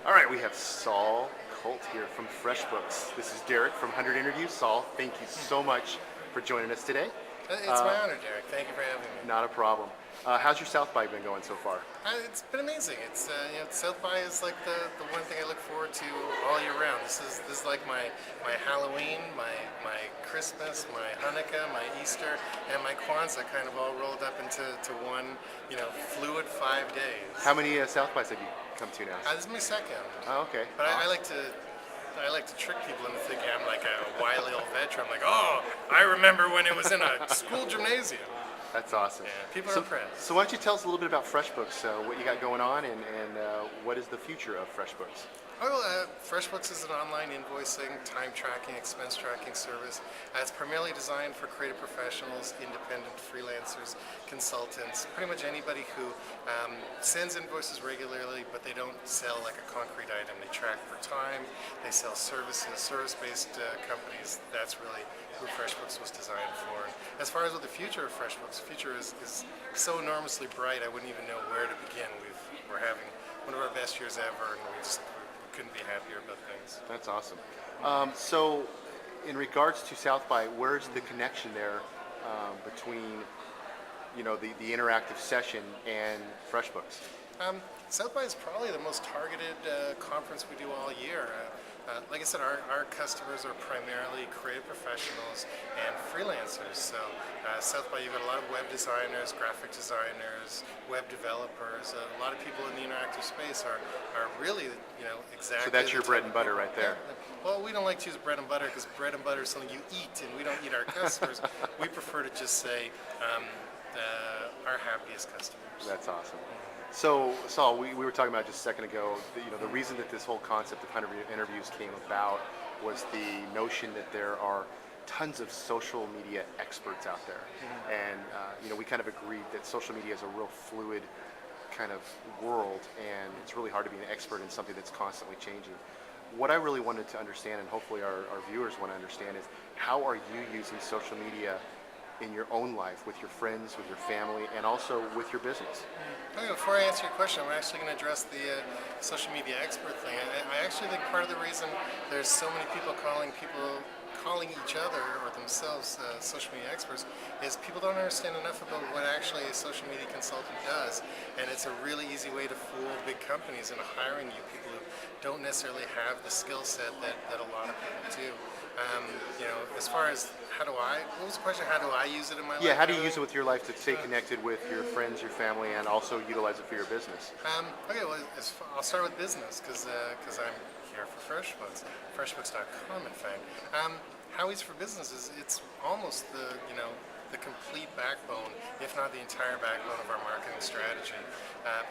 All right, we have Saul Colt here from FreshBooks. This is Derek from 100 Interviews. Saul, thank you so much for joining us today. It's my honor, Derek. Thank you for having me. Not a problem. How's your South by been going so far? It's been amazing. It's South by is like the one thing I look forward to all year round. This is like my Halloween, my Christmas, my Hanukkah, my Easter, and my Kwanzaa kind of all rolled up into one fluid 5 days. How many South bys have you come to now? This is my second. Oh, okay. But I like to. I like to trick people into thinking I'm like a wily old veteran. I'm like, oh, I remember when it was in a school gymnasium. That's awesome. Yeah, people are impressed. So why don't you tell us a little bit about FreshBooks, what you got going on, and what is the future of FreshBooks? FreshBooks is an online invoicing, time tracking, expense tracking service. It's primarily designed for creative professionals, independent freelancers, consultants, pretty much anybody who sends invoices regularly, but they don't sell like a concrete item. They track for time, they sell services, service-based companies. That's really who FreshBooks was designed for. And as far as what the future of FreshBooks, the future is so enormously bright, I wouldn't even know where to begin. We're having one of our best years ever, and we couldn't be happier about things. That's awesome. So, in regards to South by, where's the connection there between, the interactive session and FreshBooks? South by is probably the most targeted conference we do all year. Like I said, our customers are primarily creative professionals and freelancers. So South by, you've got a lot of web designers, graphic designers, web developers. A lot of people in the interactive space are really, exactly. So that's your bread and butter right there. Yeah. Well, we don't like to use bread and butter because bread and butter is something you eat, and we don't eat our customers. We prefer to just say our happiest customers. That's awesome. So, Saul, we were talking about just a second ago, the reason that this whole concept of 100 interviews came about was the notion that there are tons of social media experts out there. Mm-hmm. And, we kind of agreed that social media is a real fluid kind of world, and it's really hard to be an expert in something that's constantly changing. What I really wanted to understand, and hopefully our viewers want to understand, is how are you using social media in your own life, with your friends, with your family, and also with your business? Okay, before I answer your question, I'm actually going to address the social media expert thing. I actually think part of the reason there's so many people calling each other or themselves social media experts is people don't understand enough about what actually a social media consultant does, and it's a really easy way to fool big companies into hiring you, people who don't necessarily have the skill set that a lot of people do. As far as what was the question? How do I use it in my life? Yeah, how do you use it with your life to stay connected with your friends, your family, and also utilize it for your business? I'll start with business because I'm here for FreshBooks, FreshBooks.com in fact. How it's for business is it's almost the complete backbone, if not the entire backbone of our marketing strategy.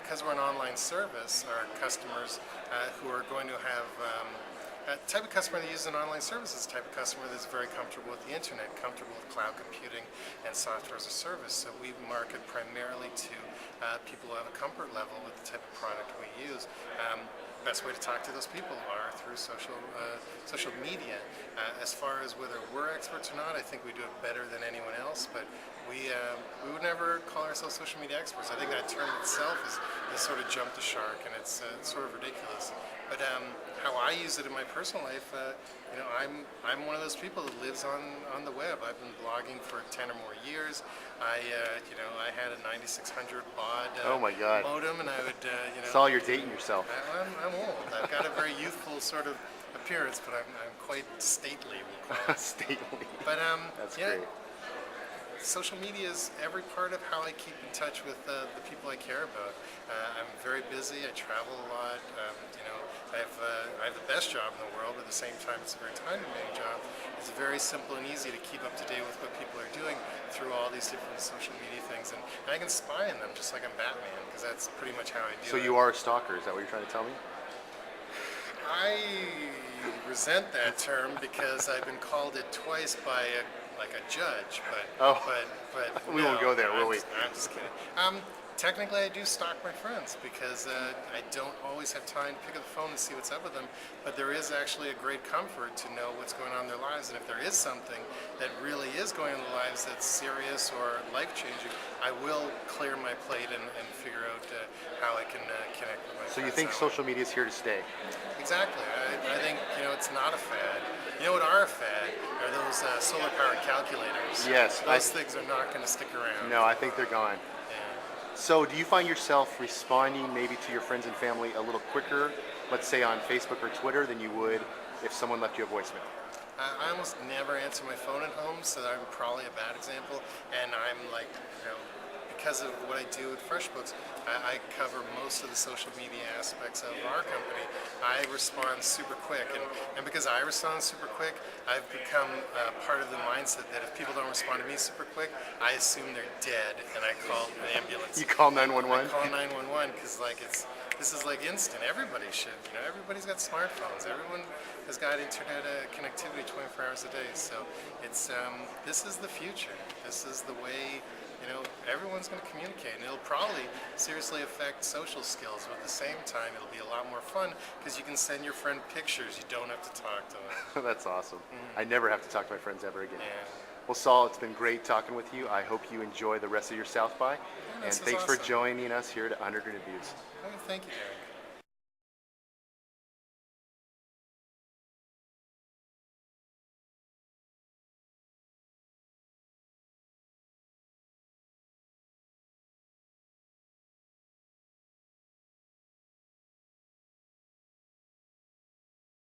Because we're an online service, our customers who are going to have type of customer that uses an online service is the type of customer that's very comfortable with the internet, comfortable with cloud computing and software as a service. So we market primarily to people who have a comfort level with the type of product we use. Best way to talk to those people are through social media. As far as whether we're experts or not, I think we do it better than anyone else, but we would never call ourselves social media experts. I think that term itself is sort of jumped the shark, and it's sort of ridiculous. But how I use it in my personal life, I'm one of those people that lives on the web. I've been blogging for 10 or more years. I had a 9600 baud oh my God. modem, and I would Saul, you're dating yourself. I'm old. I've got a very youthful sort of appearance, but I'm quite stately, we'll call it. Stately. But That's great. social media is every part of how I keep in touch with the people I care about. I'm very busy. I travel a lot. I have the best job in the world, but at the same time, it's a very time-demanding job. It's very simple and easy to keep up to date with what people are doing through all these different social media things, and I can spy on them just like I'm Batman, because that's pretty much how I do it. So you are a stalker? Is that what you're trying to tell me? I resent that term because I've been called it twice by a judge, but we won't go there, will we? I'm just kidding. Technically, I do stalk my friends because I don't always have time to pick up the phone and see what's up with them. But there is actually a great comfort to know what's going on in their lives. And if there is something that really is going on in their lives that's serious or life-changing, I will clear my plate and figure out how I can connect with my friends. So you think that way. social media is here to stay? Exactly. I think it's not a fad. You know what are a fad are those solar-powered calculators. Yes, Those things are not going to stick around. no, I think they're gone. Yeah. So do you find yourself responding maybe to your friends and family a little quicker, let's say on Facebook or Twitter, than you would if someone left you a voicemail? I almost never answer my phone at home, so I'm probably a bad example. And I'm like, because of what I do with FreshBooks, I cover most of the social media aspects of our company. I respond super quick, and because I respond super quick, I've become part of the mindset that if people don't respond to me super quick, I assume they're dead, and I call an ambulance. You call I 911? call 911 because this is like instant. Everybody should, everybody's got smartphones. Everyone has got internet connectivity 24 hours a day. So it's this is the future. This is the way everyone's going to communicate, and it'll probably seriously affect social skills. But at the same time, it'll be a lot more fun because you can send your friend pictures. You don't have to talk to them. That's awesome. I never have to talk to my friends ever again. Yeah. Well, Saul, it's been great talking with you. I hope you enjoy the rest of your South by. And this was thanks for awesome. joining us here at Under Interviews. Thank you, Derek.